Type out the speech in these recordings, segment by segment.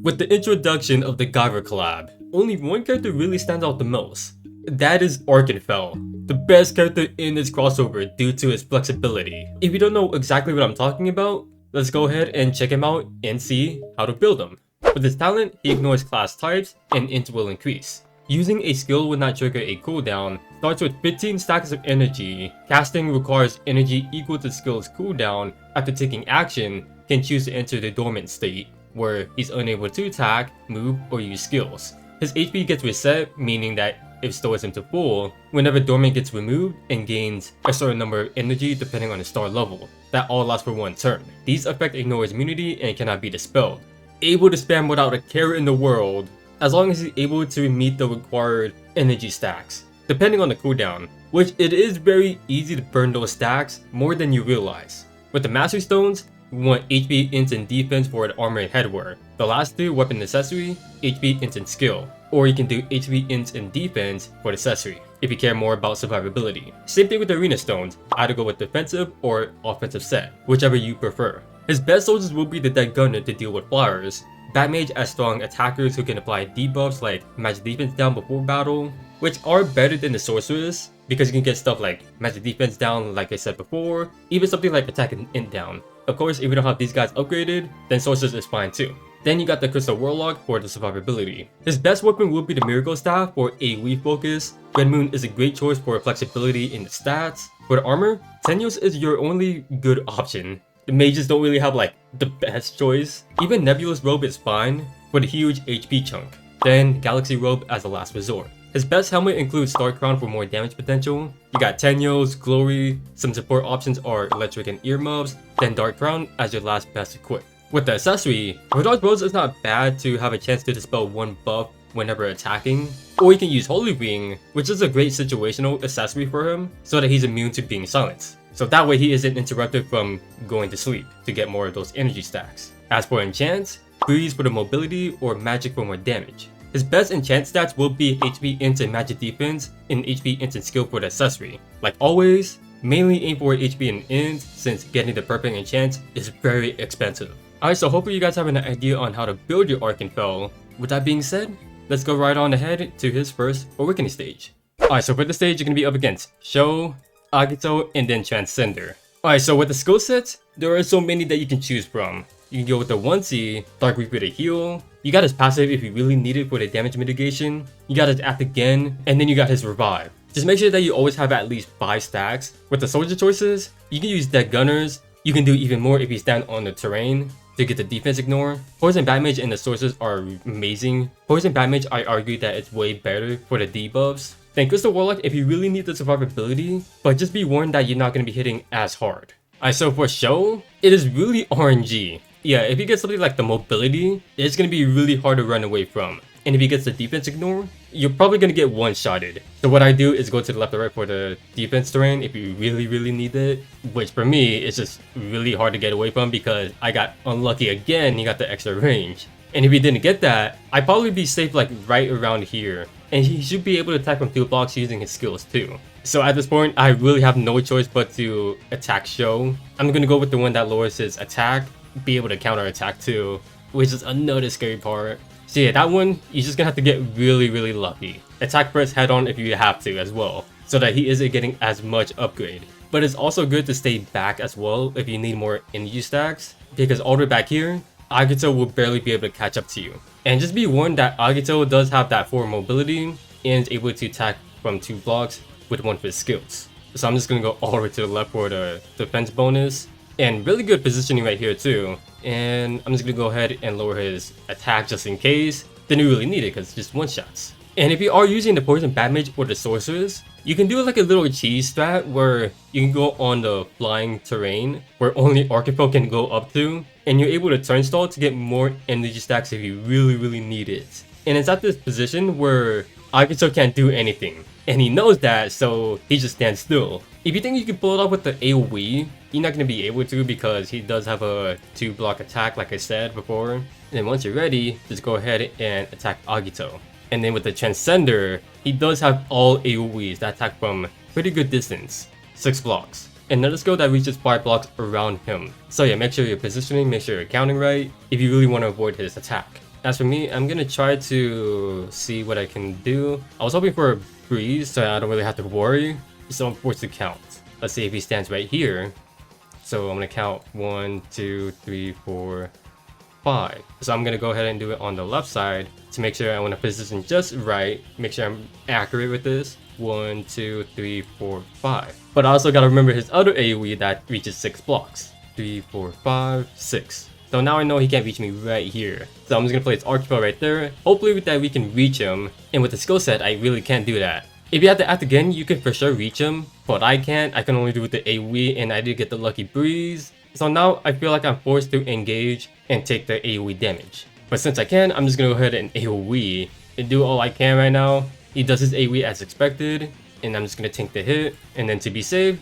With the introduction of the Guyver collab, only one character really stands out the most. That is Archanfel, the best character in this crossover due to his flexibility. If you don't know exactly what I'm talking about, let's go ahead and check him out and see how to build him. With his talent, he ignores class types and int will increase. Using a skill will not trigger a cooldown, starts with 15 stacks of energy. Casting requires energy equal to skill's cooldown. After taking action, can choose to enter the dormant state, where he's unable to attack, move, or use skills. His HP gets reset, meaning that it stores him to full whenever dormant gets removed and gains a certain number of energy depending on his star level. That all lasts for one turn. These effects ignore his immunity and cannot be dispelled. Able to spam without a care in the world, as long as he's able to meet the required energy stacks, depending on the cooldown, which it is very easy to burn those stacks more than you realize. With the Mastery Stones, we want HP, int, and defense for an armor and headwear. The last two, weapon accessory, HP, int, and skill. Or you can do HP, int, and defense for the accessory, if you care more about survivability. Same thing with the Arena Stones, either go with defensive or offensive set, whichever you prefer. His best soldiers will be the Dead Gunner to deal with flyers, Batmage as strong attackers who can apply debuffs like magic defense down before battle, which are better than the sorceress, because you can get stuff like magic defense down like I said before, even something like attack and int down. Of course, if you don't have these guys upgraded, then sorceress is fine too. Then you got the Crystal Warlock for the survivability. His best weapon will be the Miracle Staff for AoE focus. Red Moon is a great choice for flexibility in the stats. For the armor, Tenuous is your only good option. The mages don't really have like the best choice. Even Nebulous Robe is fine for the huge HP chunk. Then Galaxy Robe as a last resort. His best helmet includes Star Crown for more damage potential. You got Tenuous, Glory, some support options are Electric and Earmuffs, then Dark Crown as your last best equip. With the accessory, Rodol's Rose is not bad to have a chance to dispel one buff whenever attacking. Or you can use Holy Ring, which is a great situational accessory for him, so that he's immune to being silenced. So that way he isn't interrupted from going to sleep to get more of those energy stacks. As for enchants, Breeze for the mobility or Magic for more damage. His best enchant stats will be HP, int, and magic defense, and HP, int, and skill for the accessory. Like always, mainly aim for HP and int, since getting the perfect enchant is very expensive. Alright, so hopefully you guys have an idea on how to build your Archanfel. With that being said, let's go right on ahead to his first Awakening stage. Alright, so for this stage you're going to be up against Sho, Agito, and then Transcender. Alright, so with the skill sets, there are so many that you can choose from. You can go with the 1C, Dark Reaper to heal. You got his passive if you really need it for the damage mitigation. You got his act again, and then you got his revive. Just make sure that you always have at least 5 stacks. With the soldier choices, you can use Dead Gunners. You can do even more if you stand on the terrain to get the defense ignore. Poison Batmage and the sources are amazing. Poison Batmage, I argue that it's way better for the debuffs. Then Crystal Warlock if you really need the survivability, but just be warned that you're not going to be hitting as hard. Alright, so for Sho, it is really RNG. Yeah, if you get something like the mobility, it's going to be really hard to run away from. And if he gets the defense ignore, you're probably going to get one-shotted. So what I do is go to the left or right for the defense terrain if you really need it. Which for me, is just really hard to get away from because I got unlucky again, he got the extra range. And if he didn't get that, I'd probably be safe like right around here. And he should be able to attack from 2 blocks using his skills too. So at this point, I really have no choice but to attack Sho. I'm going to go with the one that lowers his attack, be able to counter attack too, which is another scary part. So yeah, that one, you're just gonna have to get really lucky. Attack first head on if you have to as well, so that he isn't getting as much upgrade. But it's also good to stay back as well if you need more energy stacks, because all the way back here, Agito will barely be able to catch up to you. And just be warned that Agito does have that 4 mobility and is able to attack from 2 blocks with one of his skills. So I'm just gonna go all the way to the left for the defense bonus. And really good positioning right here too. And I'm just gonna go ahead and lower his attack just in case. Didn't really need it because it's just one-shots. And if you are using the Poison Batmage or the Sorceress, you can do like a little cheese strat where you can go on the flying terrain where only Archanfel can go up to. And you're able to turnstile to get more energy stacks if you really need it. And it's at this position where Agito can't do anything. And he knows that, so he just stands still. If you think you can pull it off with the AoE, you're not going to be able to because he does have a 2-block attack like I said before. And then once you're ready, just go ahead and attack Agito. And then with the Transcender, he does have all AoEs that attack from pretty good distance, 6 blocks. Another skill that reaches 5 blocks around him. So yeah, make sure you're positioning, make sure you're counting right if you really want to avoid his attack. As for me, I'm gonna try to see what I can do. I was hoping for a breeze so I don't really have to worry. So I'm forced to count. Let's see if he stands right here. So I'm gonna count 1, 2, 3, 4, 5. So I'm gonna go ahead and do it on the left side to make sure I want to position just right. Make sure I'm accurate with this. 1, 2, 3, 4, 5. But I also gotta remember his other AoE that reaches 6 blocks. 3, 4, 5, 6. So now I know he can't reach me right here. So I'm just gonna play his Archanfel right there. Hopefully with that we can reach him. And with the skill set, I really can't do that. If you have to act again, you can for sure reach him. But I can't. I can only do it with the AoE, and I did get the lucky breeze. So now I feel like I'm forced to engage and take the AoE damage. But since I can, I'm just gonna go ahead and AoE and do all I can right now. He does his AoE as expected, and I'm just gonna tank the hit. And then to be safe,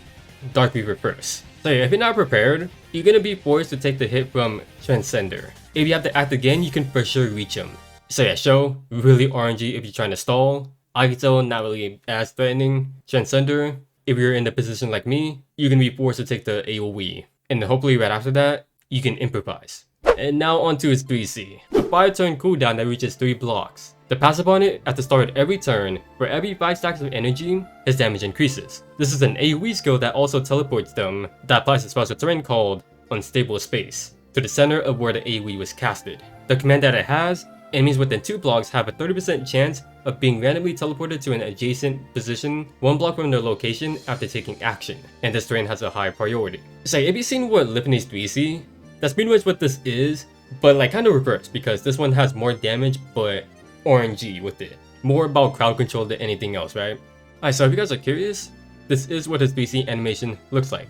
Dark Reaver first. So yeah, if you're not prepared, you're gonna be forced to take the hit from Transcender. If you have to act again, you can for sure reach him. So yeah, Show, really RNG if you're trying to stall. Agito, not really as threatening. Transcender, if you're in the position like me, you're gonna be forced to take the AoE. And then hopefully right after that, you can improvise. And now onto his 3C. A 5-turn cooldown that reaches 3 blocks. The passive on it, at the start of every turn, for every 5 stacks of energy, his damage increases. This is an AoE skill that also teleports them, that applies to special terrain called Unstable Space, to the center of where the AoE was casted. The command that it has, enemies within 2 blocks have a 30% chance of being randomly teleported to an adjacent position 1 block from their location after taking action, and this terrain has a high priority. So have you seen what Liphanie's 3C? That's pretty much what this is, but like kind of reversed, because this one has more damage but RNG with it. More about crowd control than anything else, right? Alright, so if you guys are curious, this is what his 3C animation looks like.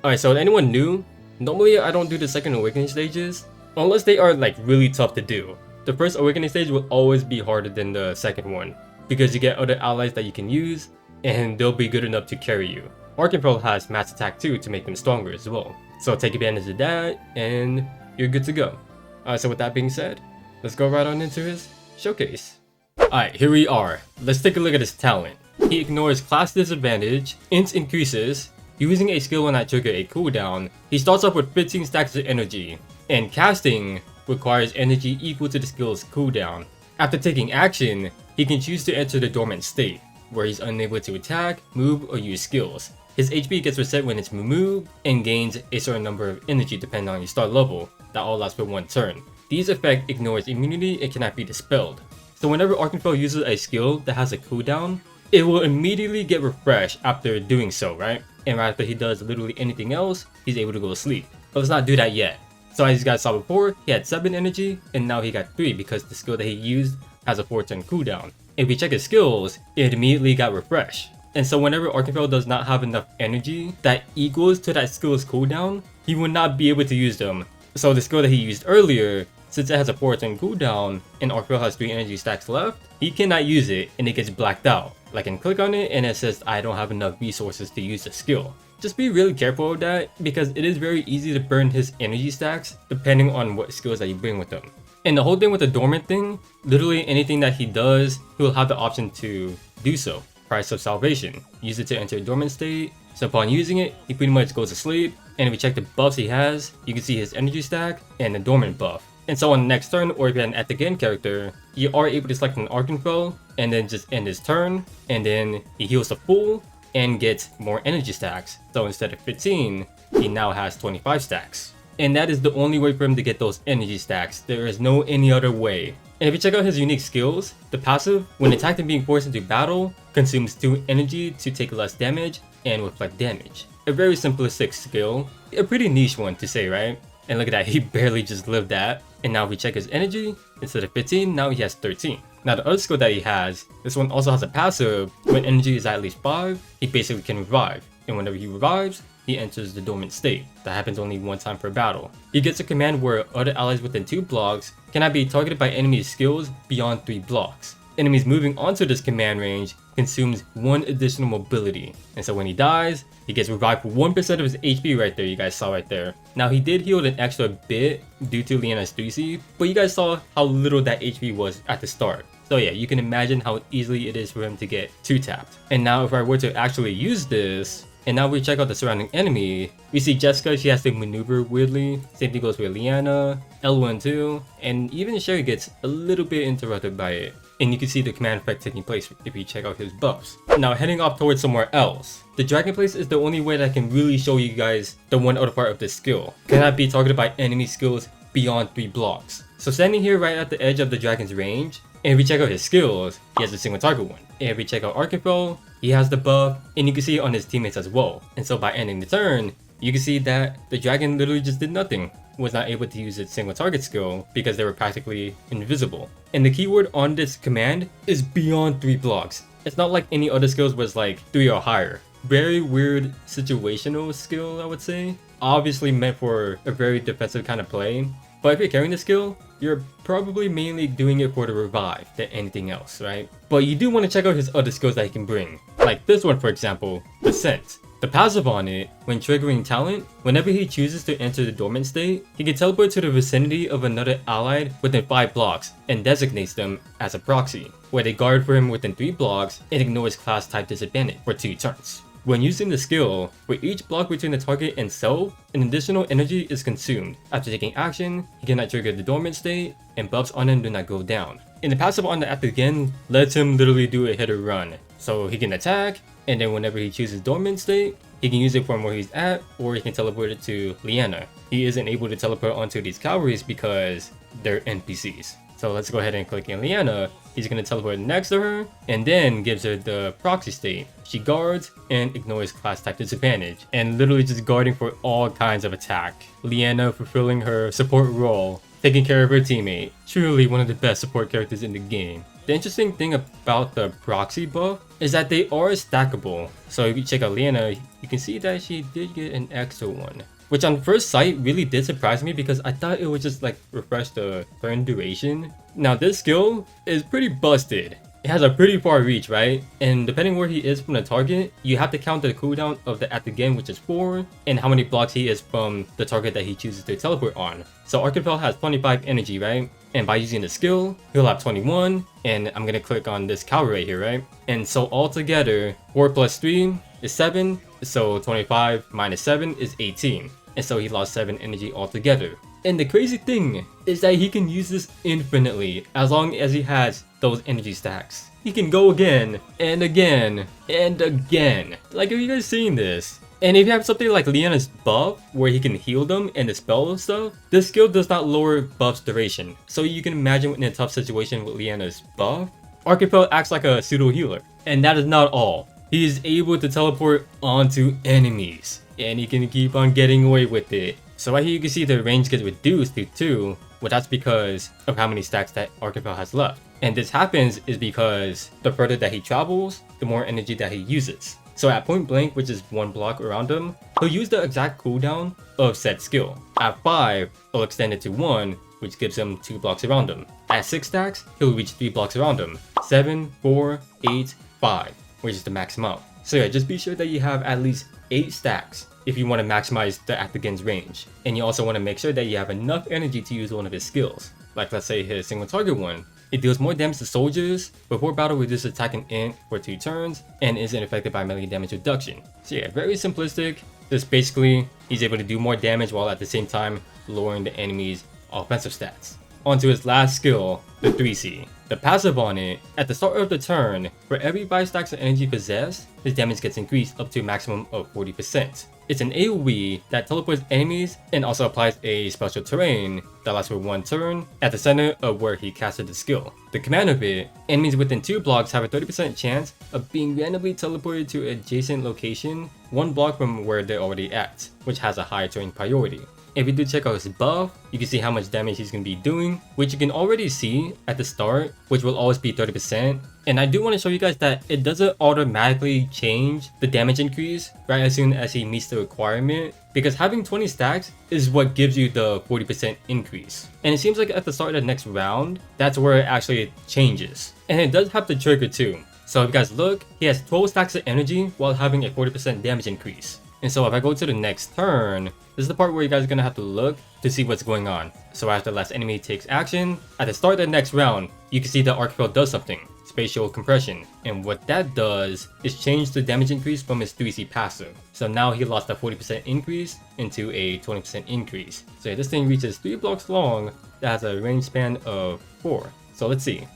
Alright, so anyone new, normally I don't do the second awakening stages, unless they are like really tough to do. The first awakening stage will always be harder than the second one, because you get other allies that you can use, and they'll be good enough to carry you. Archanfel has mass attack too to make them stronger as well. So take advantage of that, and you're good to go. Alright, so with that being said, let's go right on into his showcase. Alright, here we are. Let's take a look at his talent. He ignores class disadvantage, int increases, using a skill when I trigger a cooldown. He starts off with 15 stacks of energy, and casting requires energy equal to the skill's cooldown. After taking action, he can choose to enter the dormant state, where he's unable to attack, move, or use skills. His HP gets reset when it's removed, and gains a certain number of energy depending on your start level, that all lasts for 1 turn. These effect ignores immunity and cannot be dispelled. So whenever Archanfel uses a skill that has a cooldown, it will immediately get refreshed after doing so, right? And right after he does literally anything else, he's able to go to sleep. But let's not do that yet. So as you guys saw before, he had 7 energy, and now he got 3 because the skill that he used has a 4-turn cooldown. If we check his skills, it immediately got refreshed. And so whenever Archanfel does not have enough energy that equals to that skill's cooldown, he will not be able to use them. So the skill that he used earlier, since it has a 4-turn cooldown and Archanfel has 3 energy stacks left, he cannot use it and it gets blacked out. Like, I can click on it and it says I don't have enough resources to use the skill. Just be really careful of that, because it is very easy to burn his energy stacks depending on what skills that you bring with him. And the whole thing with the dormant thing, literally anything that he does, he will have the option to do so. Price of Salvation. Use it to enter a dormant state. So upon using it, he pretty much goes to sleep. And if we check the buffs he has, you can see his energy stack and the dormant buff. And so on the next turn, or if you're an at the again character, you are able to select an Archanfel and then just end his turn. And then he heals to full and gets more energy stacks. So instead of 15, he now has 25 stacks. And that is the only way for him to get those energy stacks. There is no any other way. And if you check out his unique skills, the passive, when attacked and being forced into battle, consumes 2 energy to take less damage and reflect damage. A very simplistic skill, a pretty niche one to say, right? And look at that, he barely just lived that. And now if we check his energy, instead of 15, now he has 13. Now the other skill that he has, this one also has a passive. When energy is at least 5, he basically can revive. And whenever he revives, he enters the dormant state. That happens only 1 time per battle. He gets a command where other allies within 2 blocks cannot be targeted by enemy skills beyond 3 blocks. Enemies moving onto this command range consumes 1 additional mobility. And so when he dies, he gets revived for 1% of his HP right there, you guys saw right there. Now he did heal an extra bit due to Leanna's 3C, but you guys saw how little that HP was at the start. So yeah, you can imagine how easily it is for him to get 2-tapped. And now if I were to actually use this, And now we check out the surrounding enemy. We see Jessica, she has to maneuver weirdly. Same thing goes with Leanna, L1 too, and even Sherry gets a little bit interrupted by it. And you can see the command effect taking place if you check out his buffs. Now heading off towards somewhere else. The Dragon Place is the only way that I can really show you guys the one other part of this skill. Cannot be targeted by enemy skills beyond 3 blocks. So standing here right at the edge of the dragon's range, and if we check out his skills, he has a single target one. And if we check out Archanfel, he has the buff, and you can see it on his teammates as well. And so by ending the turn, you can see that the dragon literally just did nothing. Was not able to use its single target skill because they were practically invisible. And the keyword on this command is beyond 3 blocks. It's not like any other skills was like 3 or higher. Very weird situational skill, I would say. Obviously meant for a very defensive kind of play. But if you're carrying the skill, you're probably mainly doing it for the revive than anything else, right? But you do want to check out his other skills that he can bring. Like this one, for example, the Scent. The passive on it, when triggering talent, whenever he chooses to enter the dormant state, he can teleport to the vicinity of another allied within 5 blocks and designates them as a proxy, where they guard for him within 3 blocks and ignores class type disadvantage for 2 turns. When using the skill, for each block between the target and self, an additional energy is consumed. After taking action, he cannot trigger the dormant state, and buffs on him do not go down. And the passive on the act again lets him literally do a hit or run. So he can attack, and then whenever he chooses dormant state, he can use it from where he's at, or he can teleport it to Leanna. He isn't able to teleport onto these cavalries because they're NPCs. So let's go ahead and click on Leanna. He's going to teleport next to her, and then gives her the proxy state. She guards and ignores class type disadvantage, and literally just guarding for all kinds of attack. Leanna fulfilling her support role, taking care of her teammate. Truly one of the best support characters in the game. The interesting thing about the proxy buff is that they are stackable. So if you check out Leanna, you can see that she did get an extra one. Which on first sight really did surprise me because I thought it would just like refresh the turn duration. Now this skill is pretty busted. It has a pretty far reach, right? And depending where he is from the target, you have to count the cooldown of the act again, which is 4, and how many blocks he is from the target that he chooses to teleport on. So Archanfel has 25 energy, right? And by using the skill, he'll have 21, and I'm gonna click on this cavalry right here, right? And so altogether, 4 plus 3 is 7, so 25 minus 7 is 18. And so he lost 7 energy altogether. And the crazy thing is that he can use this infinitely as long as he has those energy stacks. He can go again and again and again. Like, are you guys seeing this? And if you have something like Leanna's buff, where he can heal them and dispel stuff, this skill does not lower buff's duration. So you can imagine in a tough situation with Leanna's buff, Archanfel acts like a pseudo healer. And that is not all. He is able to teleport onto enemies, and he can keep on getting away with it. So right here you can see the range gets reduced to 2, well that's because of how many stacks that Archanfel has left. And this happens is because the further that he travels, the more energy that he uses. So at point blank, which is 1 block around him, he'll use the exact cooldown of said skill. At 5, he'll extend it to 1, which gives him 2 blocks around him. At 6 stacks, he'll reach 3 blocks around him. 7, 4, 8, 5, which is the max amount. So yeah, just be sure that you have at least 8 stacks if you want to maximize the Actigan's range. And you also want to make sure that you have enough energy to use one of his skills. Like let's say his single target one. It deals more damage to soldiers, before battle reduces attack and int for 2 turns, and isn't affected by melee damage reduction. So yeah, very simplistic. Just basically, he's able to do more damage while at the same time lowering the enemy's offensive stats. Onto his last skill, the 3C. The passive on it, at the start of the turn, for every 5 stacks of energy possessed, his damage gets increased up to a maximum of 40%. It's an AoE that teleports enemies and also applies a special terrain that lasts for 1 turn at the center of where he casted the skill. The command of it, enemies within 2 blocks have a 30% chance of being randomly teleported to an adjacent location 1 block from where they're already at, which has a high terrain priority. If you do check out his buff, you can see how much damage he's going to be doing, which you can already see at the start, which will always be 30%. And I do want to show you guys that it doesn't automatically change the damage increase right as soon as he meets the requirement, because having 20 stacks is what gives you the 40% increase. And it seems like at the start of the next round, that's where it actually changes. And it does have the trigger too. So if you guys look, he has 12 stacks of energy while having a 40% damage increase. And so if I go to the next turn, this is the part where you guys are going to have to look to see what's going on. So after the last enemy takes action, at the start of the next round, you can see that Archanfel does something. So spatial compression, and what that does is change the damage increase from his 3C passive. So now he lost a 40% increase into a 20% increase. So yeah, this thing reaches 3 blocks long that has a range span of 4. So let's see.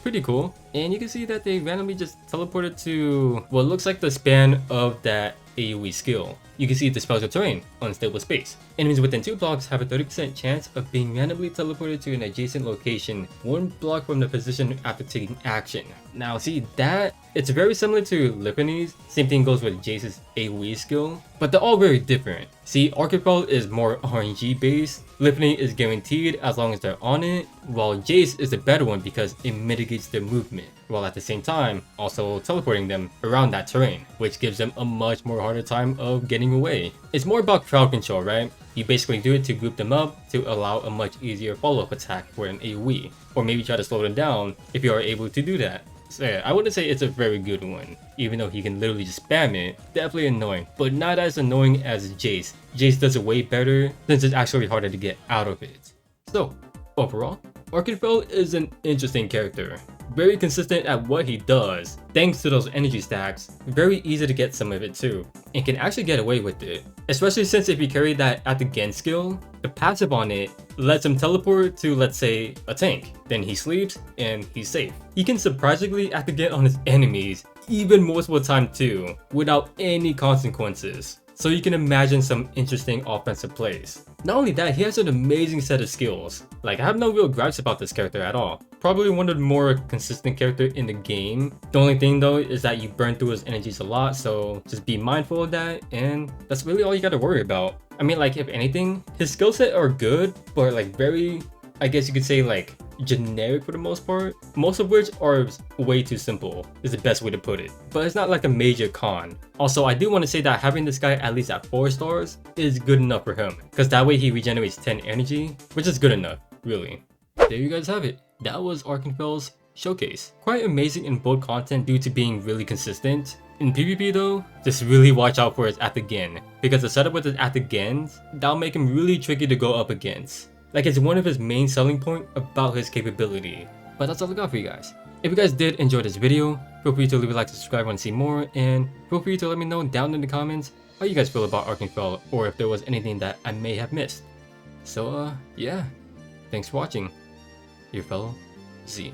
Pretty cool, and you can see that they randomly just teleported to what looks like the span of that AoE skill. You can see it dispels your terrain, unstable space. Enemies within 2 blocks have a 30% chance of being randomly teleported to an adjacent location 1 block from the position after taking action. Now see that? It's very similar to Lippine's, same thing goes with Jace's AoE skill, but they're all very different. See, Archanfel is more RNG based, Lippine is guaranteed as long as they're on it, while Jace is the better one because it mitigates their movement, while at the same time also teleporting them around that terrain, which gives them a much more harder time of getting away. It's more about crowd control, right? You basically do it to group them up to allow a much easier follow-up attack for an AoE, or maybe try to slow them down if you are able to do that. So yeah, I wouldn't say it's a very good one, even though he can literally just spam it. Definitely annoying, but not as annoying as Jace. Jace does it way better since it's actually harder to get out of it. So overall, Archanfel is an interesting character. Very consistent at what he does, thanks to those energy stacks, very easy to get some of it too, and can actually get away with it. Especially since if you carry that at the Gen skill, the passive on it lets him teleport to, let's say, a tank. Then he sleeps and he's safe. He can surprisingly at the Gen on his enemies, even multiple times too, without any consequences. So you can imagine some interesting offensive plays. Not only that, he has an amazing set of skills. Like, I have no real gripes about this character at all. Probably one of the more consistent characters in the game. The only thing though is that you burn through his energies a lot, so just be mindful of that, and that's really all you gotta worry about. I mean, like, if anything, his skill set are good, but like very, I guess you could say, like generic for the most part, most of which are way too simple is the best way to put it, but it's not like a major con. Also, I do want to say that having this guy at least at 4 stars is good enough for him, because that way he regenerates 10 energy, which is good enough, really. There you guys have it. That was Archanfel's showcase. Quite amazing in both content due to being really consistent. In PvP though, just really watch out for his at the Gen, because the setup with his at the Gens, that'll make him really tricky to go up against. Like, it's one of his main selling point about his capability. But that's all I got for you guys. If you guys did enjoy this video, feel free to leave a like, subscribe, and see more, and feel free to let me know down in the comments how you guys feel about Archanfel, or if there was anything that I may have missed. So yeah, thanks for watching. Your fellow Z.